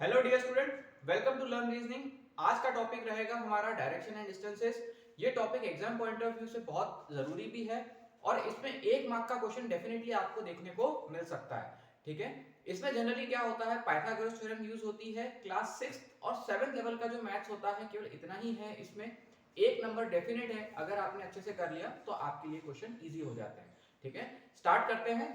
Hello dear student, welcome to learn reasoning. आज का topic रहेगा हमारा डायरेक्शन एंड डिस्टेंसेस। ये topic exam point of view से बहुत जरूरी भी है और इसमें 1 मार्क का क्वेश्चन डेफिनेटली आपको देखने को मिल सकता है। ठीक है, इसमें जनरली क्या होता है, पाइथागोरस थ्योरम यूज होती है। क्लास 6 और 7 लेवल का जो मैथ्स होता है केवल इतना ही है। इसमें 1 नंबर डेफिनेट है, अगर आपने अच्छे से कर लिया तो आपके लिए क्वेश्चन ईजी हो जाते हैं। ठीक है, स्टार्ट करते हैं।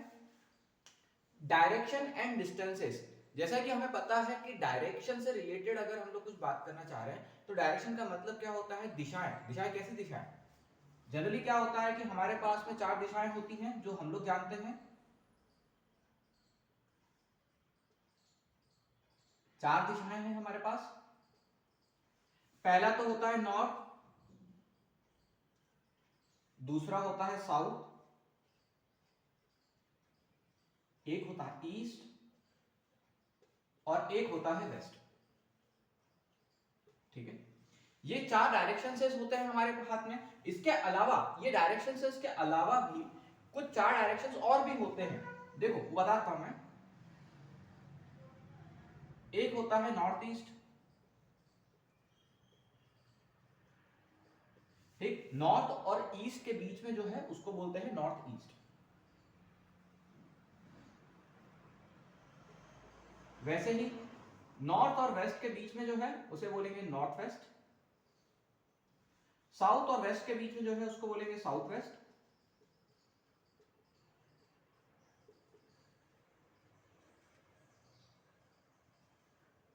डायरेक्शन एंड डिस्टेंसेस, जैसा कि हमें पता है कि डायरेक्शन से रिलेटेड अगर हम लोग कुछ बात करना चाह रहे हैं तो डायरेक्शन का मतलब क्या होता है, दिशाएं। दिशाएं कैसी दिशाएं? जनरली क्या होता है कि हमारे पास में 4 दिशाएं होती हैं जो हम लोग जानते हैं। 4 दिशाएं हैं हमारे पास। पहला तो होता है नॉर्थ, दूसरा होता है साउथ, एक होता है ईस्ट और एक होता है वेस्ट। ठीक है, ये 4 डायरेक्शन सेंस होते हैं हमारे हाथ में। इसके अलावा ये डायरेक्शन सेंस के अलावा भी कुछ 4 डायरेक्शंस और भी होते हैं। देखो बताता हूं मैं। एक होता है नॉर्थ ईस्ट। ठीक, नॉर्थ और ईस्ट के बीच में जो है उसको बोलते हैं नॉर्थ ईस्ट। वैसे ही नॉर्थ और वेस्ट के बीच में जो है उसे बोलेंगे नॉर्थ वेस्ट। साउथ और वेस्ट के बीच में जो है उसको बोलेंगे साउथ वेस्ट।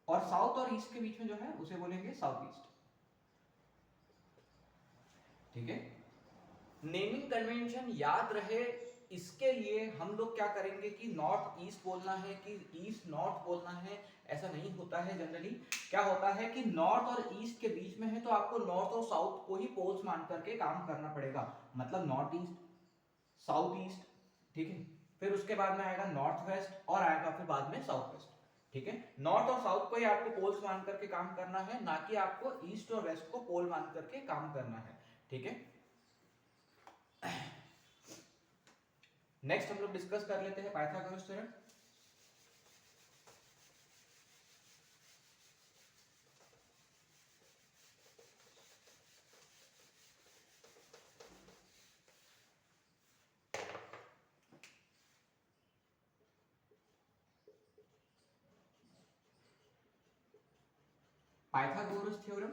और साउथ और ईस्ट के बीच में जो है उसे बोलेंगे साउथ ईस्ट। ठीक है, नेमिंग कन्वेंशन याद रहे इसके लिए हम लोग क्या करेंगे कि नॉर्थ ईस्ट बोलना है कि ईस्ट नॉर्थ बोलना है, ऐसा नहीं होता है। जनरली क्या होता है कि नॉर्थ और ईस्ट के बीच में है तो आपको नॉर्थ और साउथ को ही पोल्स मान करके काम करना पड़ेगा। मतलब नॉर्थ ईस्ट, साउथ ईस्ट। ठीक है, फिर उसके बाद में आएगा नॉर्थ वेस्ट और आएगा फिर बाद में साउथ वेस्ट। ठीक है, नॉर्थ और साउथ को ही आपको पोल्स मान करके काम करना है, ना कि आपको ईस्ट और वेस्ट को पोल मान करके काम करना है। ठीक है, नेक्स्ट हम लोग डिस्कस कर लेते हैं पाइथागोरस थ्योरम। पाइथागोरस थ्योरम,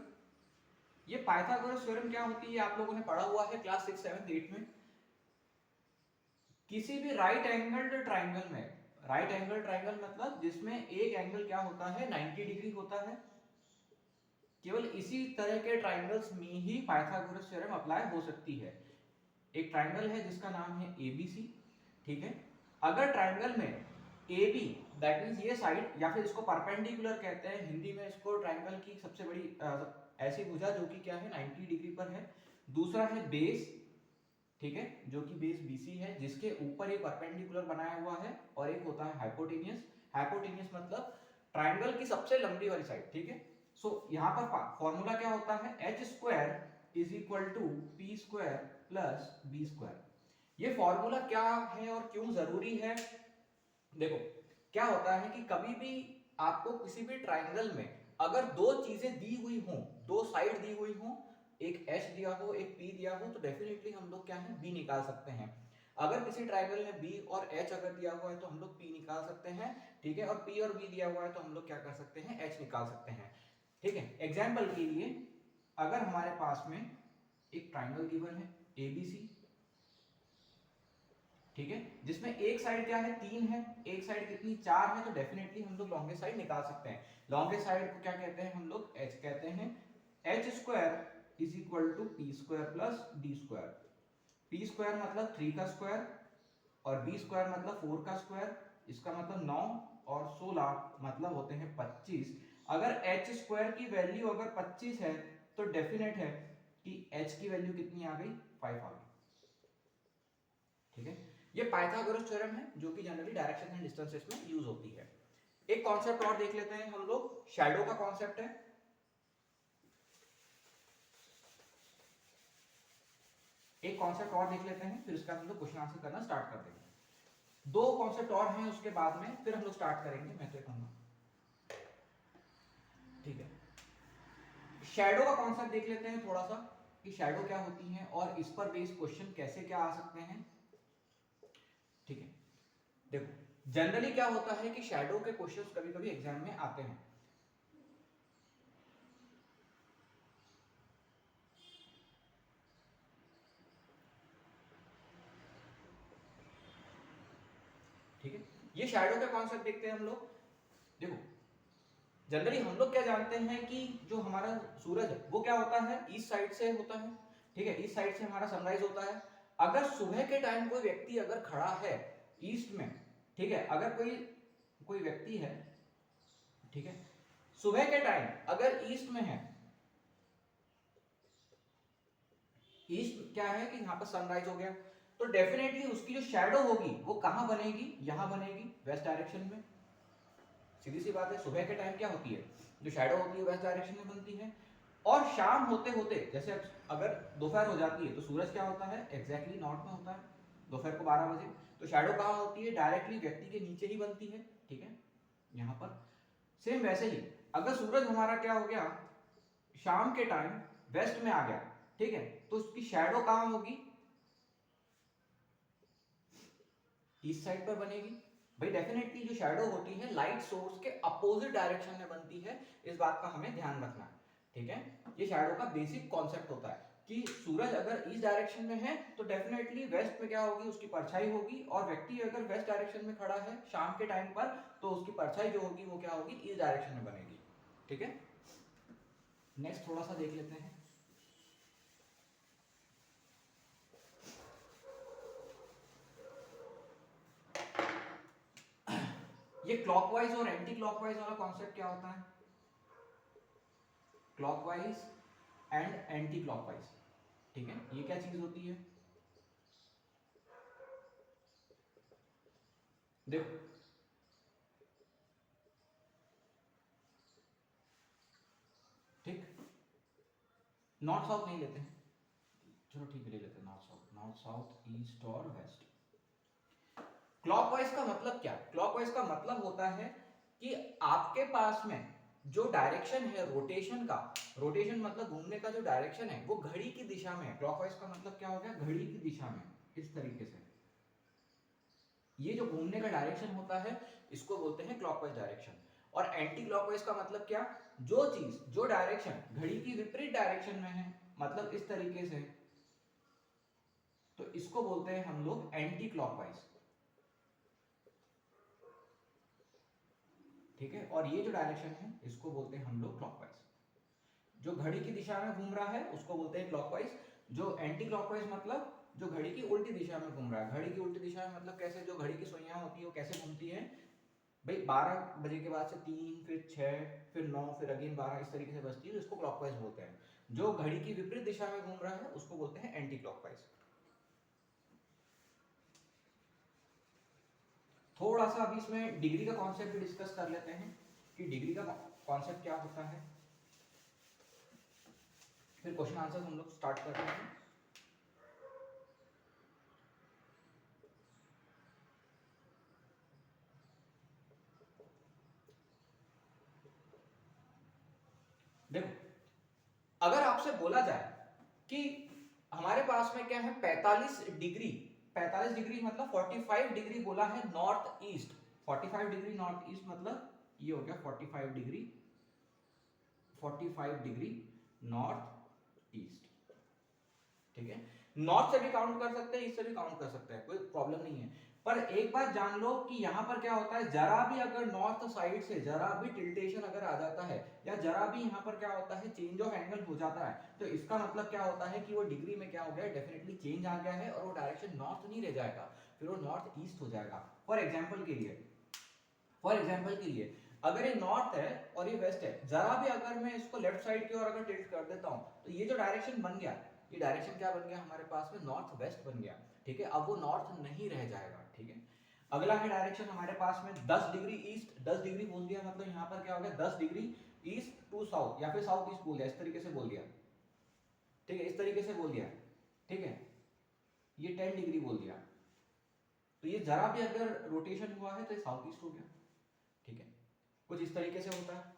ये पाइथागोरस थ्योरम क्या होती है आप लोगों ने पढ़ा हुआ है क्लास 6 7 8 में। किसी भी राइट एंगल ट्राइंगल में, राइट एंगल ट्राइंगल मतलब जिसमें एक एंगल क्या होता है 90 डिग्री होता है, केवल इसी तरह के ट्राइंगल्स में ही पाइथागोरस थ्योरम अप्लाई हो सकती है। एक ट्राइंगल है जिसका नाम है एबीसी। ठीक है, अगर ट्राइंगल में ए बी, दैट मींस ये साइड, या फिर इसको परपेंडिकुलर कहते हैं हिंदी में, इसको ट्राइंगल की सबसे बड़ी ऐसी भुजा जो कि क्या है 90 डिग्री पर है। दूसरा है बेस। ठीक है, जो कि बेस बीसी है जिसके ऊपर एक परपेंडिकुलर बनाया हुआ है, और एक होता है हाइपोटेनियस। हाइपोटेनियस मतलब ट्राइंगल की सबसे लंबी वाली साइड। ठीक है, सो यहाँ पर फॉर्मूला क्या होता है, H square is equal to P square plus B square. ये फॉर्मूला क्या है और क्यों जरूरी है? देखो क्या होता है कि कभी भी आपको किसी भी ट्राइंगल में अगर दो चीजें दी हुई हों, दो साइड दी हुई हों, एक एच दिया हो एक पी दिया हो, तो डेफिनेटली हम लोग क्या है बी निकाल सकते हैं। अगर किसी ट्राइंगल में बी और एच अगर दिया हुआ है तो हम लोग पी निकाल सकते हैं। ठीक है, और पी और बी दिया हुआ है तो हम लोग क्या कर सकते हैं, एच निकाल सकते हैं। ठीक है, एग्जाम्पल के लिए अगर हमारे पास में एक ट्राइंगल गिवन है एबीसी। ठीक है, जिसमें एक साइड क्या है 3 है, एक साइड कितनी 4 है, तो डेफिनेटली हम लोग लॉन्गेस्ट साइड निकाल सकते हैं। लॉन्गेस्ट साइड को क्या कहते हैं हम लोग, एच कहते हैं। H square is equal to P square plus D square. P square मतलब 3 का स्क्वायर और बी स्क्वायर मतलब 4 का स्क्वायर, इसका मतलब 9 और 16 मतलब होते हैं 25। अगर एच स्क्वायर की वैल्यू अगर 25 है तो डेफिनेट है कि एच की वैल्यू कितनी आ गई, 5 आ गई। ठीक है, ये पाइथागोरस थ्योरम है जो कि जनरली डायरेक्शन एंड डिस्टेंसेस में यूज होती है। एक कॉन्सेप्ट और देख लेते हैं हम लोग, शैडो का कॉन्सेप्ट है। एक कॉन्सेप्ट और देख लेते हैं, फिर उसका हम लोग क्वेश्चन आंसर करना स्टार्ट कर देंगे। 2 कॉन्सेप्ट और हैं उसके बाद में फिर हम लोग स्टार्ट करेंगे, मैं तो कहूंगा। ठीक है, शैडो का कॉन्सेप्ट देख लेते हैं थोड़ा सा कि शैडो क्या होती है और इस पर बेस्ड क्वेश्चन कैसे क्या आ सकते हैं। ठीक है, देखो जनरली क्या होता है कि शैडो के क्वेश्चंस कभी कभी एग्जाम में आते हैं। ठीक है, ये शैडो का कॉन्सेप्ट देखते हैं हम लोग। देखो जनरली हम लोग क्या जानते हैं कि जो हमारा सूरज है वो क्या होता है, ईस्ट साइड से होता है। ठीक है, ईस्ट साइड से हमारा सनराइज होता है। अगर सुबह के टाइम कोई व्यक्ति अगर खड़ा है ईस्ट में, ठीक है, अगर कोई कोई व्यक्ति है, ठीक है, सुबह के टाइम अगर ईस्ट में है, ईस्ट क्या है कि यहाँ पर सनराइज हो गया, तो डेफिनेटली उसकी जो शैडो होगी वो कहां बनेगी, यहां बनेगी, वेस्ट डायरेक्शन में। सीधी सी बात है, सुबह के टाइम क्या होती है, जो शैडो होती है वेस्ट डायरेक्शन में बनती है। और शाम होते होते जैसे अगर दोपहर हो जाती है तो सूरज क्या होता है, एग्जैक्टली नॉर्थ में होता है दोपहर को 12 बजे। तो शैडो कहाँ होती है, डायरेक्टली व्यक्ति के नीचे ही बनती है। ठीक है, यहाँ पर सेम वैसे ही अगर सूरज हमारा क्या हो गया शाम के टाइम वेस्ट में आ गया, ठीक है, तो उसकी शैडो कहाँ होगी, ईस्ट साइड पर बनेगी। भाई डेफिनेटली जो शैडो होती है लाइट सोर्स के अपोजिट डायरेक्शन में बनती है, इस बात का हमें ध्यान रखना है। ठीक है, ये शैडो का बेसिक कॉन्सेप्ट होता है कि सूरज अगर ईस्ट डायरेक्शन में है तो डेफिनेटली वेस्ट में क्या होगी, उसकी परछाई होगी। और व्यक्ति अगर वेस्ट डायरेक्शन में खड़ा है शाम के टाइम पर तो उसकी परछाई जो होगी वो क्या होगी, ईस्ट डायरेक्शन में बनेगी। ठीक है, नेक्स्ट थोड़ा सा देख लेते हैं। ये क्लॉकवाइज और एंटी क्लॉकवाइज वाला कॉन्सेप्ट क्या होता है, क्लॉकवाइज एंड एंटी क्लॉकवाइज। ठीक है, ये क्या चीज होती है, देखो ठीक, नॉर्थ साउथ नहीं लेते हैं, चलो ठीक है ले लेते हैं north south, north south east और वेस्ट। क्लॉकवाइज का मतलब क्या, क्लॉकवाइज का मतलब होता है कि आपके पास में जो डायरेक्शन है रोटेशन का, रोटेशन मतलब घूमने का जो डायरेक्शन है वो घड़ी की दिशा में है। क्लॉकवाइज का मतलब क्या हो गया, घड़ी की दिशा में, इस तरीके से। ये जो घूमने का डायरेक्शन होता है इसको बोलते हैं क्लॉकवाइज डायरेक्शन। और एंटी क्लॉकवाइज का मतलब क्या, जो चीज जो डायरेक्शन घड़ी की विपरीत डायरेक्शन में है, मतलब इस तरीके से, तो इसको बोलते हैं हम लोग एंटी क्लॉकवाइज। ठीक है, और ये जो डायरेक्शन है इसको बोलते हैं हम लोग क्लॉकवाइज। जो घड़ी की दिशा में घूम रहा है उसको बोलते हैं क्लॉकवाइज। जो एंटी क्लॉकवाइज मतलब जो घड़ी की उल्टी दिशा में घूम रहा है। घड़ी की उल्टी दिशा में मतलब कैसे, जो घड़ी की सुइयां होती है वो कैसे घूमती है भाई, 12 बजे के बाद से 3 फिर 6 फिर 9 फिर अगेन 12 इस तरीके से बजती है, तो इसको क्लॉकवाइज बोलते हैं। जो घड़ी की विपरीत दिशा में घूम रहा है उसको बोलते हैं एंटी क्लॉकवाइज। थोड़ा सा अभी इसमें डिग्री का कॉन्सेप्ट भी डिस्कस कर लेते हैं कि डिग्री का कॉन्सेप्ट क्या होता है, फिर क्वेश्चन आंसर हम लोग स्टार्ट करते हैं। देखो अगर आपसे बोला जाए कि हमारे पास में क्या है 45 डिग्री, 45 डिग्री मतलब 45 डिग्री बोला है north east, 45 degree north east मतलब ये हो गया 45 डिग्री, 45 डिग्री नॉर्थ ईस्ट। ठीक है, नॉर्थ से भी काउंट कर सकते हैं, ईस्ट से भी काउंट कर सकते हैं, कोई प्रॉब्लम नहीं है। पर एक बात जान लो कि यहां पर क्या होता है, जरा भी अगर नॉर्थ साइड से जरा भी टिल्टेशन अगर आ जाता है या जरा भी यहां पर क्या होता है चेंज ऑफ एंगल हो जाता है, तो इसका मतलब क्या होता है कि वो डिग्री में क्या हो गया, डेफिनेटली चेंज आ गया है और वो डायरेक्शन नॉर्थ नहीं रह जाएगा, फिर वो नॉर्थ ईस्ट हो जाएगा। फॉर एग्जाम्पल के लिए, फॉर एग्जाम्पल के लिए अगर ये नॉर्थ है और ये वेस्ट है, जरा भी अगर मैं इसको लेफ्ट साइड की ओर अगर टिल्ट कर देता हूं तो ये जो डायरेक्शन बन गया, ये डायरेक्शन क्या बन गया हमारे पास में, नॉर्थ वेस्ट बन गया। ठीक है, अब वो नॉर्थ नहीं रह जाएगा। ठीक है, अगला है डायरेक्शन हमारे पास में 10 डिग्री ईस्ट, 10 डिग्री बोल दिया मतलब यहाँ पर क्या हो गया 10 डिग्री ईस्ट टू साउथ या फिर साउथ ईस्ट बोल दिया, इस तरीके से बोल दिया। ठीक है, इस तरीके से बोल दिया। ठीक है, ये 10 डिग्री बोल दिया, तो ये जरा भी अगर रोटेशन हुआ है तो ये साउथ ईस्ट हो गया। ठीक है, कुछ इस तरीके से होता है।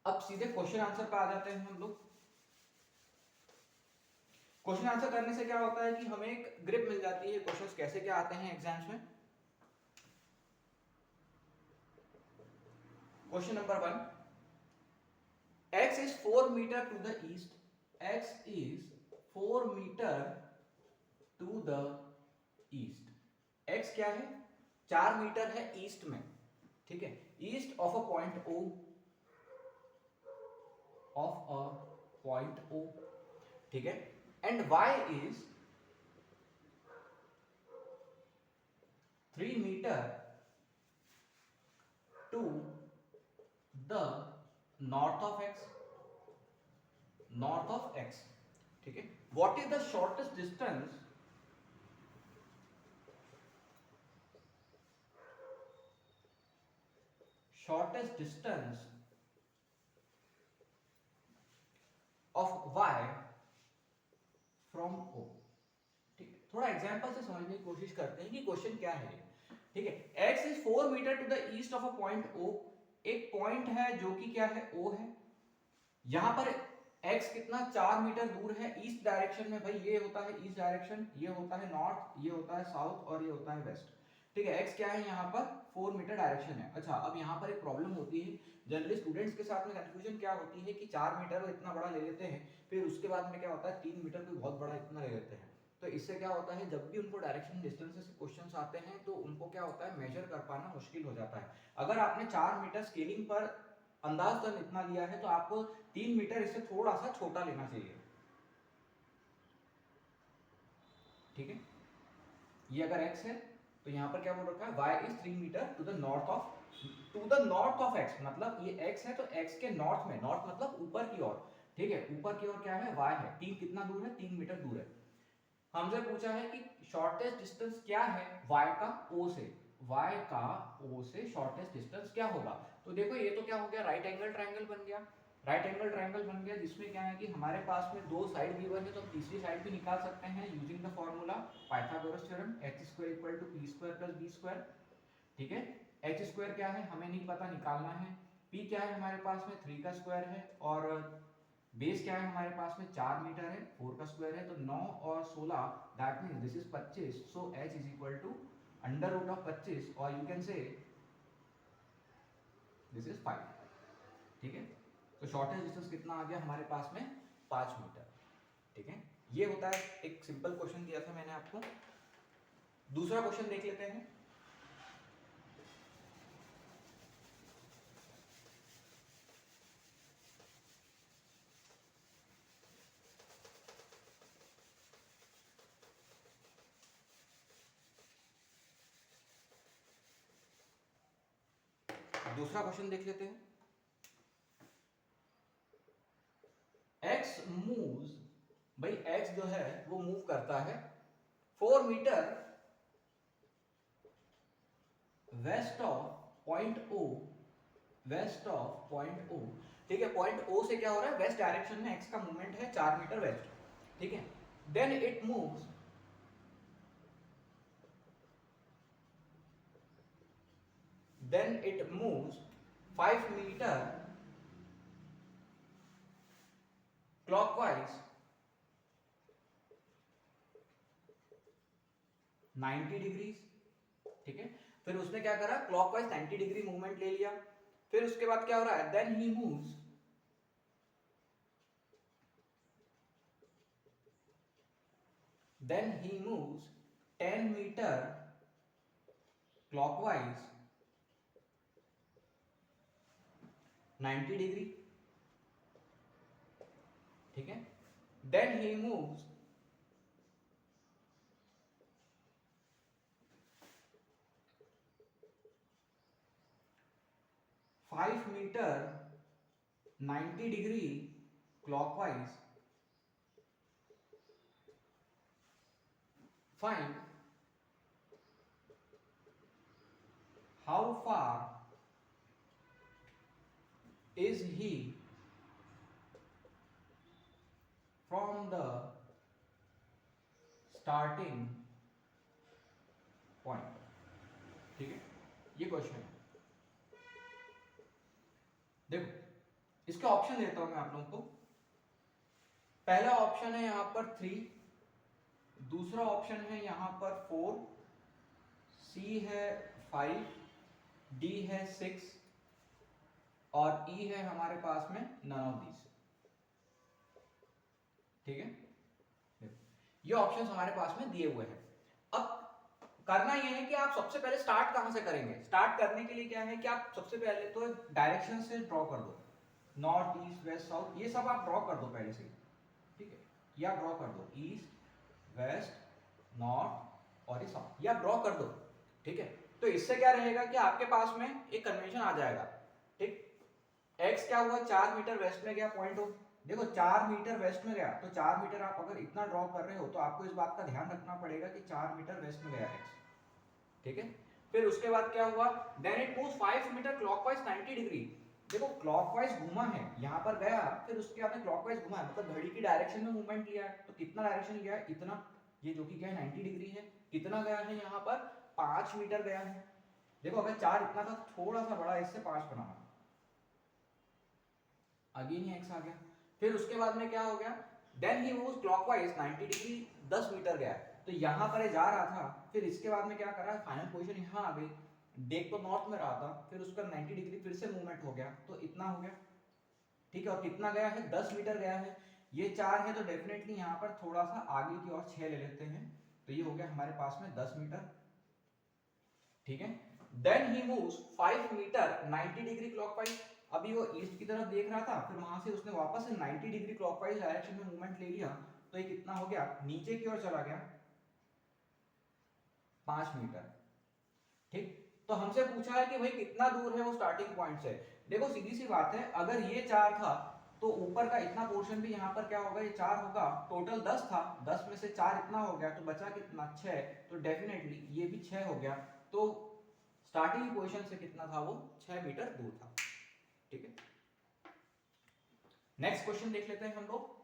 अब सीधे क्वेश्चन आंसर पे आ जाते हैं हम लोग। क्वेश्चन आंसर करने से क्या होता है कि हमें एक ग्रिप मिल जाती है क्वेश्चंस कैसे क्या आते हैं एग्जाम्स में। Question number 1, x is 4 meter to the east, x is 4 meter to the east, x क्या है 4 मीटर है ईस्ट में, ठीक है, east of a point O, of a point O, ठीक है, and y is 3 metre to the north of x, north of x, ठीक है, what is the shortest distance shortest distance of y from O, ठीक है, थोड़ा example से समझने की कोशिश करते हैं कि क्वेश्चन क्या है, ठीक है, x is 4 metre to the east of a point O, एक पॉइंट है जो कि क्या है O है, यहां पर x कितना 4 मीटर दूर है ईस्ट डायरेक्शन में, भाई ये होता है ईस्ट डायरेक्शन, ये होता है नॉर्थ, ये होता है साउथ और ये होता है वेस्ट, ठीक है, x क्या है यहाँ पर 4 मीटर डायरेक्शन है। अच्छा, अब यहाँ पर एक प्रॉब्लम होती है, जनरली स्टूडेंट्स के साथ में कंफ्यूजन क्या होती है कि 4 मीटर वो इतना बड़ा ले लेते हैं, फिर उसके बाद में क्या होता है 3 मीटर कोई बहुत बड़ा इतना ले लेते हैं, तो इससे क्या होता है जब भी उनको डायरेक्शन डिस्टेंस से क्वेश्चंस आते हैं तो उनको क्या होता है मेजर कर पाना मुश्किल हो जाता है। अगर आपने 4 मीटर स्केलिंग पर अंदाजन इतना लिया है तो आपको 3 मीटर इससे थोड़ा सा छोटा लेना चाहिए, ठीक है, ये अगर x है तो यहाँ पर क्या बोल रखा है y is 3 metre to the north of x, मतलब ये x है तो x के नॉर्थ में, नॉर्थ मतलब ऊपर की ओर, ठीक है, ऊपर की ओर क्या है y है, 3 कितना दूर है 3 मीटर दूर है। हमसे पूछा है कि शॉर्टेस्ट डिस्टेंस क्या है y का o से, y का o से शॉर्टेस्ट डिस्टेंस क्या होगा, तो देखो ये तो क्या हो गया राइट एंगल ट्रायंगल बन गया, राइट एंगल ट्रायंगल बन गया जिसमें क्या है कि हमारे पास में दो साइड गिवन है तो हम तीसरी साइड भी निकाल सकते हैं using the formula Pythagoras theorem x² = p² + b², ठीक है, h² क्या है हमें नहीं पता निकालना है, p क्या है हमारे पास में 3 का स्क्वायर है और बेस क्या है हमारे पास में 4 मीटर है, 4 का स्क्वायर है तो 9 और 16 that means this is 25, so h = √25 और you can say this is 5, ठीक है, तो शॉर्टेस्ट डिस्टेंस कितना आ गया हमारे पास में 5 मीटर, ठीक है, ये होता है एक सिंपल क्वेश्चन दिया था मैंने आपको। दूसरा क्वेश्चन देख लेते हैं। दूसरा क्वेश्चन देख लेते हैं। x मूव्स, भाई x जो है वो मूव करता है 4 metre west of point O, west of point O, ठीक है, पॉइंट O से क्या हो रहा है वेस्ट डायरेक्शन में x का मूवमेंट है 4 मीटर वेस्ट, ठीक है, then it moves then it moves 5 meter clockwise 90 degrees, ठीक है, फिर उसने क्या करा क्लॉकवाइज 90 डिग्री मूवमेंट ले लिया, फिर उसके बाद क्या हो रहा है then he moves 10 metre clockwise 90 degree, ठीक है, then he moves 5 metre 90 degree clockwise, find how far is he from the starting point, ठीक है, ये क्वेश्चन है। देखो इसके ऑप्शन देता हूं मैं आप लोगों को। पहला ऑप्शन है यहां पर 3, दूसरा ऑप्शन है यहां पर 4, सी है 5, डी है 6 और ई है हमारे पास में नन ऑफ दीज। ठीक है, ये ऑप्शंस हमारे पास में दिए हुए हैं। अब करना ये है कि आप सबसे पहले स्टार्ट कहां से करेंगे। स्टार्ट करने के लिए क्या है कि आप सबसे पहले तो डायरेक्शन से ड्रॉ कर दो, नॉर्थ ईस्ट वेस्ट साउथ, ये सब आप ड्रॉ कर दो पहले से। ठीक है, ये आप ड्रॉ कर दो, ईस्ट वेस्ट नॉर्थ और ये साउथ, ये आप ड्रॉ कर दो। ठीक है, तो इससे क्या रहेगा कि आपके पास में एक कन्वेंशन आ जाएगा। ठीक, एक्स क्या हुआ, 4 मीटर वेस्ट में गया पॉइंट हो। देखो 4 मीटर वेस्ट में गया, तो 4 मीटर आप अगर इतना ड्रॉ कर रहे हो तो आपको इस बात का ध्यान रखना पड़ेगा कि 4 मीटर वेस्ट में गया एक्स। ठीक है, फिर उसके बाद क्या हुआ, then it moves 5 metre clockwise 90 degree. देखो क्लॉकवाइज घूमा है, यहां पर गया, फिर उसके बाद में क्लॉकवाइज घुमा है, मतलब घड़ी की डायरेक्शन में मूवमेंट लिया है। तो कितना डायरेक्शन लिया है, इतना, ये जो कि क्या है 90 डिग्री है। कितना गया है यहां पर, 5 मीटर गया है। देखो अगर 4 इतना था, थोड़ा सा बड़ा इससे 5 बनाना, अगेन ही एक्स आ गया। फिर उसके बाद में क्या हो गया, then he moves clockwise 90 degree, 10 metre गया। तो यहां पर जा रहा था, फिर इसके बाद में क्या करा, फाइनल पोजीशन यहां आ गई। डेक तो नॉर्थ में रहा था, फिर उसका 90 डिग्री फिर से मूवमेंट हो गया, तो इतना हो गया। ठीक है, और कितना गया है, 10 मीटर गया है। ये 4 है तो डेफिनेटली यहां पर थोड़ा सा आगे की ओर 6 ले लेते हैं, तो ये हो गया हमारे पास में 10 मीटर। ठीक है, then he moves 5 metre 90 degree clockwise. अभी वो ईस्ट की तरफ देख रहा था, फिर वहां से उसने वापस से 90 डिग्री क्लॉकवाइज डायरेक्शन में मूवमेंट ले लिया, तो ये कितना हो गया, नीचे की ओर चला गया 5 मीटर। ठीक, तो हमसे पूछा है कि भाई कितना दूर है वो स्टार्टिंग पॉइंट से। देखो सीधी सी बात है, अगर ये 4 था तो ऊपर का इतना पोर्शन भी यहाँ पर क्या होगा, ये 4 होगा। टोटल 10 था, 10 में से 4 इतना हो गया, तो बचा कितना, 6। तो डेफिनेटली ये भी 6 हो गया। तो स्टार्टिंग पोजीशन से कितना था, वो 6 मीटर दूर था। ठीक है, नेक्स्ट क्वेश्चन देख लेते हैं हम लोग।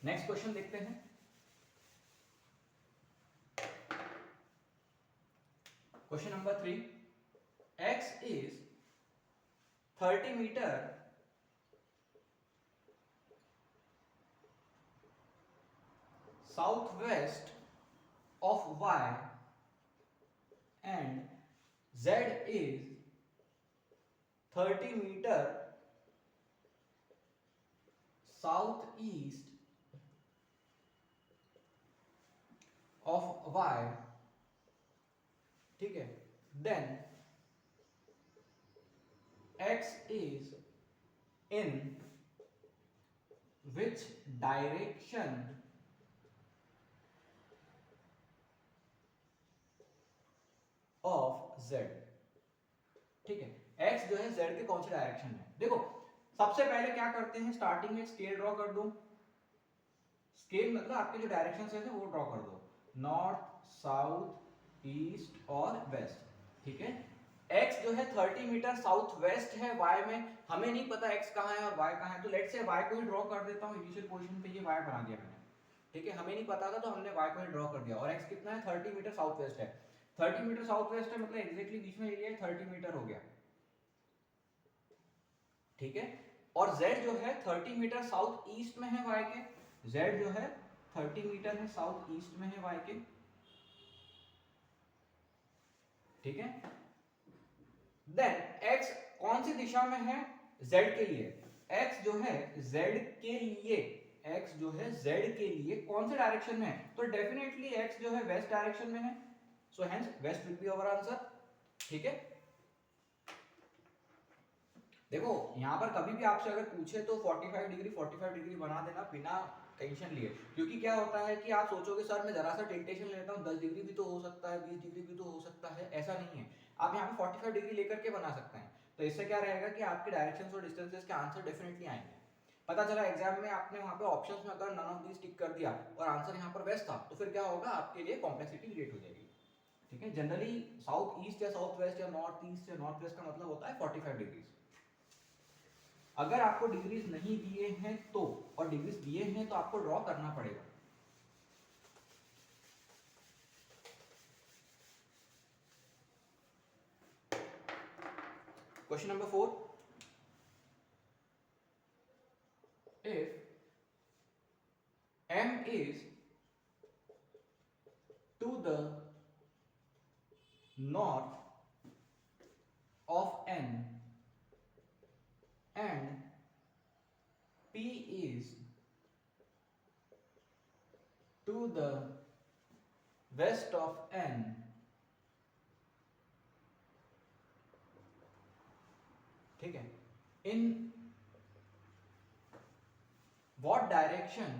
नेक्स्ट क्वेश्चन देखते हैं। Question number 3, x is 30 meter southwest of y and z is 30 meter southeast of y। ठीक है, then x is in which direction of z। ठीक है, x जो है z के कौन से डायरेक्शन में। देखो सबसे पहले क्या करते हैं, स्टार्टिंग में स्केल ड्रॉ कर दो। स्केल मतलब आपके जो डायरेक्शन है वो ड्रॉ कर दो, नॉर्थ साउथ ईस्ट और वेस्ट। ठीक है, x जो है 30 मीटर साउथ वेस्ट है y में। हमें नहीं पता x कहाँ है और y कहाँ है, तो लेट्स से y को ही ड्रॉ कर देता हूँ। इनिशियल पोजीशन पे ये y बना दिया मैंने। ठीक है, हमें नहीं पता था तो हमने y को ही ड्रॉ कर दिया, और x कितना है, 30 मीटर साउथ वेस्ट है। 30 मीटर साउथ वेस्ट है मतलब एग्जैक्टली बीच में एरिया है, 30 मीटर हो गया। ठीक है, और z जो है 30 मीटर साउथ ईस्ट में है y के। z जो है 30 मीटर है साउथ ईस्ट में है y के। ठीक है, देन x कौन सी दिशा में है, z के लिए। x जो है z के लिए, x जो है z के लिए कौन से डायरेक्शन में है, तो डेफिनेटली x जो है वेस्ट डायरेक्शन में है, so hence west will be our answer. ठीक है, देखो यहां पर कभी भी आपसे अगर पूछे तो 45 डिग्री बना देना बिना टेंशन लिए, क्योंकि क्या होता है कि आप सोचोगे सर मैं जरा सा टेंटेशन लेता हूँ, 10 डिग्री भी तो हो सकता है, 20 डिग्री भी तो हो सकता है, ऐसा नहीं है। आप यहाँ पे 45 डिग्री लेकर के बना सकते हैं। तो इससे क्या रहेगा कि आपके डायरेक्शंस और डिस्टेंसेस के आंसर डेफिनेटली आएंगे। पता चला एग्जाम में आपने वहां पे ऑप्शंस में अगर नन ऑफ दीज टिक कर दिया और आंसर यहाँ पर वेस्ट था, तो फिर क्या होगा, आपके लिए कॉम्प्लेक्सिटी क्रिएट हो जाएगी। ठीक है, जनरली साउथ ईस्ट या साउथ वेस्ट या नॉर्थ ईस्ट या नॉर्थ वेस्ट का मतलब होता है 45 डिग्री। अगर आपको डिग्रीज नहीं दिए हैं तो, और डिग्रीज दिए हैं तो आपको ड्रॉ करना पड़ेगा। Question number 4, if m is to the north of n and p is to the west of n, ठीक है, in what direction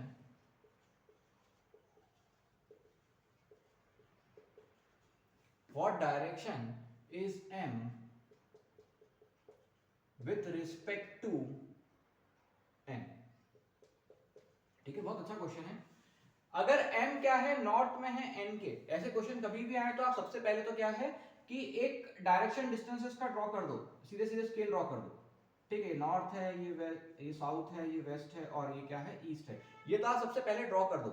is m with respect to n, ठीक है, बहुत अच्छा क्वेश्चन है। अगर m क्या है, नॉर्थ में है n के, ऐसे क्वेश्चन कभी भी आए तो आप सबसे पहले तो क्या है कि एक डायरेक्शन डिस्टेंसेस का ड्रॉ कर दो, सीधे सीधे स्केल ड्रॉ कर दो, ठीक है, नॉर्थ है, ये वेस्ट, ये साउथ है, ये वेस्ट है, और ये क्या है, ईस्ट है, ये तो आप सबसे पहले ड्रॉ कर दो,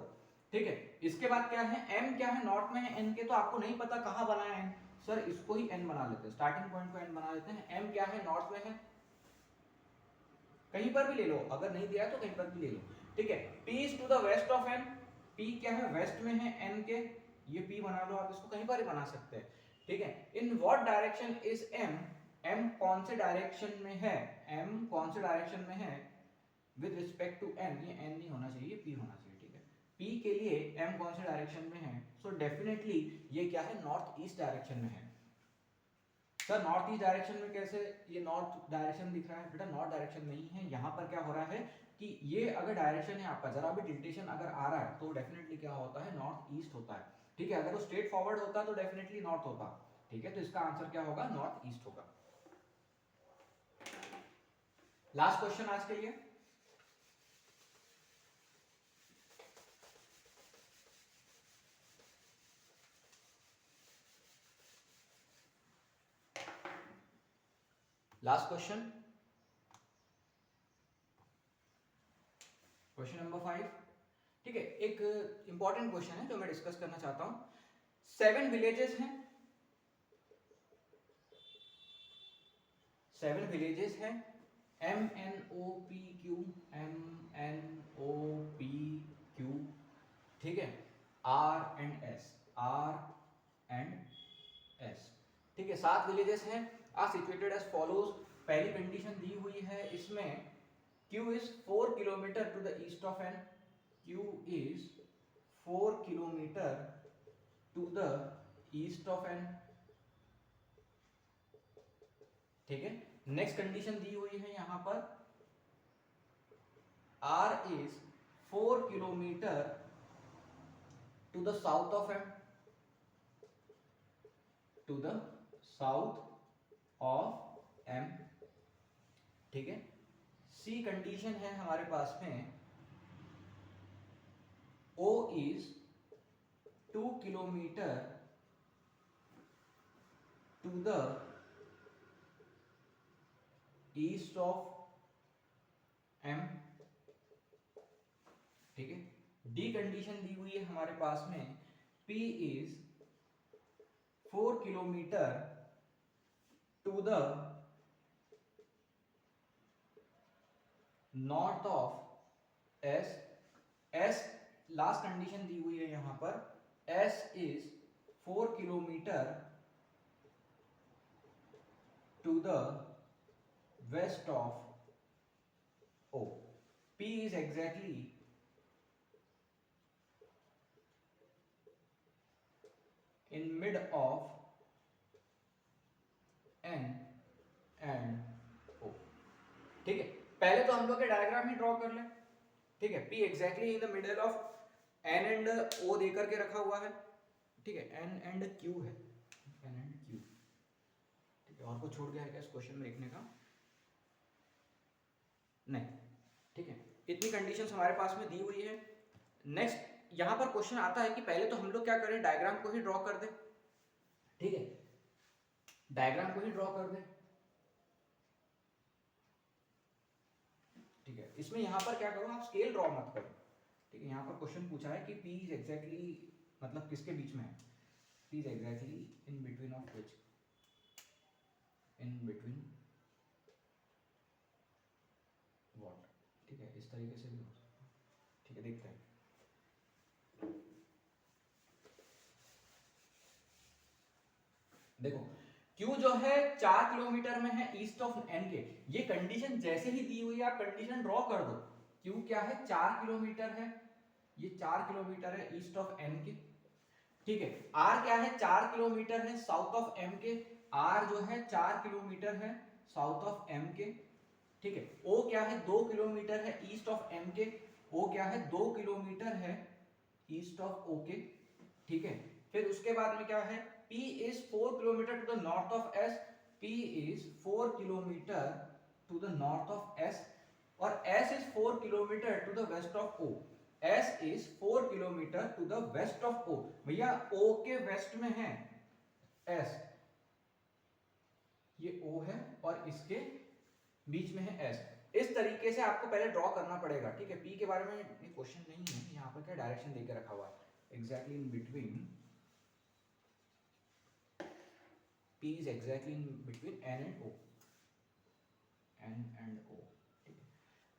ठीक है। इसके बाद क्या है, m क्या है, नॉर्थ में है n के, तो आपको नहीं पता कहां बना है n, सर इसको ही n बना लेते हैं, स्टार्टिंग पॉइंट को n बना लेते हैं। m क्या है, नॉर्थ में है, कहीं पर भी ले लो, अगर नहीं दिया तो कहीं पर भी ले लो, ठीक है। p is to the west of n, p क्या है, वेस्ट में है n के, ये p बना लो, आप इसको कहीं पर ही बना सकते हैं, ठीक है। In what direction is m, m कौन से डायरेक्शन में है, m कौन से डायरेक्शन में है विद रिस्पेक्ट टू n, ये n नहीं होना चाहिए, p होना चाहिए, ठीक है। p के लिए m कौन से डायरेक्शन में है, सो डेफिनेटली ये क्या है, नॉर्थ ईस्ट डायरेक्शन में है। सर नॉर्थ ईस्ट डायरेक्शन में कैसे, ये नॉर्थ डायरेक्शन दिख रहा है, बेटा नॉर्थ डायरेक्शन नहीं है, यहाँ पर क्या हो रहा है कि ये अगर डायरेक्शन है आपका, जरा भी टिल्टेशन अगर आ रहा है तो डेफिनेटली क्या होता है, नॉर्थ ईस्ट होता है, ठीक है। अगर वो स्ट्रेट फॉरवर्ड होता तो डेफिनेटली नॉर्थ होता, ठीक है। तो इसका आंसर क्या होगा, नॉर्थ ईस्ट होगा। लास्ट क्वेश्चन आज के लिए, लास्ट क्वेश्चन, क्वेश्चन नंबर 5, ठीक है। एक इंपॉर्टेंट क्वेश्चन है जो मैं डिस्कस करना चाहता हूं। 7 विलेजेस हैं, 7 विलेजेस हैं, MNOPQ, MNOPQ, ठीक है, R&S, R&S, ठीक है, 7 विलेजेस हैं, आर सिचुएटेड एज फॉलोज। पहली कंडीशन दी हुई है इसमें, Q is 4 kilometre to the east of N, Q is 4 kilometre to the east of N, ठीक है। नेक्स्ट कंडीशन दी हुई है यहां पर, R is 4 kilometre to the south of M, to the south of M, ठीक है। सी condition है हमारे पास में, O is 2 kilometre to the east of M, ठीक है। डी कंडीशन दी हुई है हमारे पास में, P is 4 kilometre to the north of S, S last condition दी हुई है यहां पर, S is 4 kilometre to the west of O, P is exactly in mid of N and O, ठीक है। पहले तो हम लोग के डायग्राम ही ड्रॉ कर लें, ठीक है। P exactly in the middle of N and O देकर के रखा हुआ है, ठीक है, N and Q है, N and Q, ठीक है। और कुछ छोड़ गया है क्या इस क्वेश्चन में लिखने का, नहीं, ठीक है। इतनी कंडीशंस हमारे पास में दी हुई है। नेक्स्ट यहां पर क्वेश्चन आता है कि पहले तो हम लोग क्या करें, डायग्राम को ही ड्रॉ कर दें, ठीक है, डायग्राम को ही ड्रॉ कर दें। ठीक है। इसमें यहाँ पर क्या करो, आप स्केल ड्रॉ मत करो, ठीक है। यहाँ पर क्वेश्चन पूछा है कि P इज एग्जैक्टली मतलब किसके बीच में है, P is exactly in between of which, in between what, ठीक है। इस तरीके से भी हो सकता है, ठीक है। देखते हैं, देखो Q जो है 4 किलोमीटर में है ईस्ट ऑफ N के। ये कंडीशन जैसे ही दी हुई है आप कंडीशन ड्रॉ कर दो। Q क्या है, 4 किलोमीटर है, ये 4 किलोमीटर है ईस्ट ऑफ N के, ठीक है। R क्या है, 4 किलोमीटर है साउथ ऑफ M के, R जो है 4 किलोमीटर है साउथ ऑफ M के, ठीक है। O क्या है, 2 किलोमीटर है ईस्ट ऑफ M के, O क्या है 2 किलोमीटर है ईस्ट ऑफ O के, ठीक है। फिर उसके बाद में क्या है, P is 4 kilometre to the north of S, P is 4 kilometre to the north of S, और S is 4 kilometre to the west of O, S is 4 kilometre to the west of O। भैया O के वेस्ट में है S, ये O है और इसके बीच में है S। इस तरीके से आपको पहले ड्रॉ करना पड़ेगा, ठीक है। P के बारे में ये क्वेश्चन नहीं है, यहाँ पर क्या डायरेक्शन देके रखा हुआ है, exactly in between, P is exactly in between N and O, N and O, ठीक है।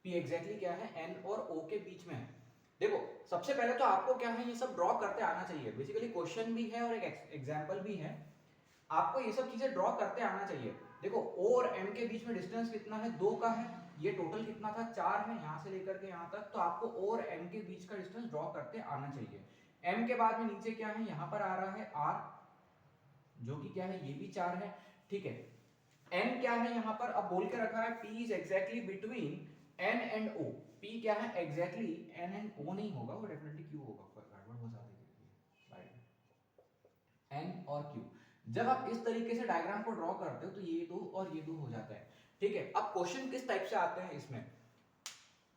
P exactly क्या है, N और O के बीच में है। देखो सबसे पहले तो आपको क्या है, ये सब ड्रॉ करते आना चाहिए। बेसिकली क्वेश्चन भी है और एक एग्जांपल भी है, आपको ये सब चीजें ड्रॉ करते आना चाहिए। देखो O और M के बीच में डिस्टेंस कितना है, 2 का है, ये टोटल कितना था, 4 है, यहाँ से लेकर के यहाँ तक। तो आपको O और M के बीच का डिस्टेंस ड्रॉ करते आना चाहिए। M के बाद में नीचे क्या है, यहाँ पर आ रहा है R, जो कि क्या है, ये भी 4 है, ठीक है। N क्या है यहाँ पर, अब बोल के रखा है P is exactly between N and O। P क्या है, एग्जैक्टली N एंड O नहीं होगा, वो डेफिनेटली Q होगा, गड़बड़ हो जाती है N और Q। जब आप इस तरीके से डायग्राम को ड्रॉ करते हो तो ये दो और ये दो हो जाता है, ठीक है। अब क्वेश्चन किस टाइप से आते हैं, इसमें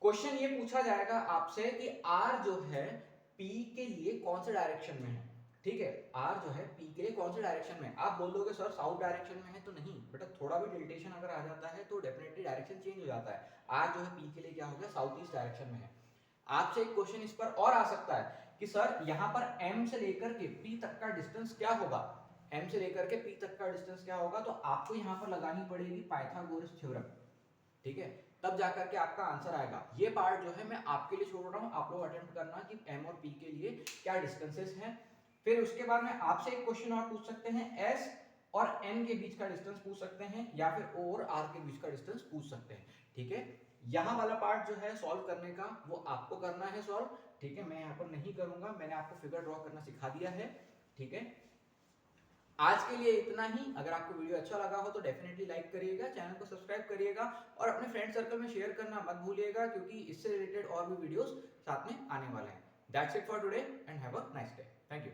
क्वेश्चन ये पूछा जाएगा आपसे कि R जो है P के लिए कौन से डायरेक्शन में है, ठीक है। R जो है P के लिए कौन से डायरेक्शन में है। आप बोल दोगे सर साउथ डायरेक्शन में है, तो नहीं बेटा, थोड़ा भी डिल्टेशन अगर आ जाता है तो डेफिनेटली डायरेक्शन चेंज हो जाता है। R जो है P के लिए क्या हो गया, साउथ ईस्ट डायरेक्शन में है। आपसे एक क्वेश्चन इस पर और आ सकता है कि सर यहाँ पर M से लेकर के P तक का डिस्टेंस क्या होगा, M से लेकर के P तक का डिस्टेंस क्या होगा, तो आपको यहाँ पर लगानी पड़ेगी पाइथागोरस थ्योरम, ठीक है। तब जाकर के आपका आंसर आएगा। ये पार्ट जो है मैं आपके लिए छोड़ रहा हूँ, आप लोग अटेम्प्ट करना कि M और P के लिए क्या डिस्टेंसेस हैं। फिर उसके बाद में आपसे एक क्वेश्चन और पूछ सकते हैं, S और N के बीच का डिस्टेंस पूछ सकते हैं, या फिर O और R के बीच का डिस्टेंस पूछ सकते हैं, ठीक है। यहाँ वाला पार्ट जो है सॉल्व करने का वो आपको करना है सॉल्व, ठीक है। मैं यहाँ पर नहीं करूंगा, मैंने आपको फिगर ड्रॉ करना सिखा दिया है, ठीक है। आज के लिए इतना ही। अगर आपको वीडियो अच्छा लगा हो तो डेफिनेटली लाइक करिएगा, चैनल को सब्सक्राइब करिएगा और अपने फ्रेंड सर्कल में शेयर करना मत भूलिएगा, क्योंकि इससे रिलेटेड और भी वीडियोस साथ में आने वाले हैं। That's it for today and have a nice day. Thank you.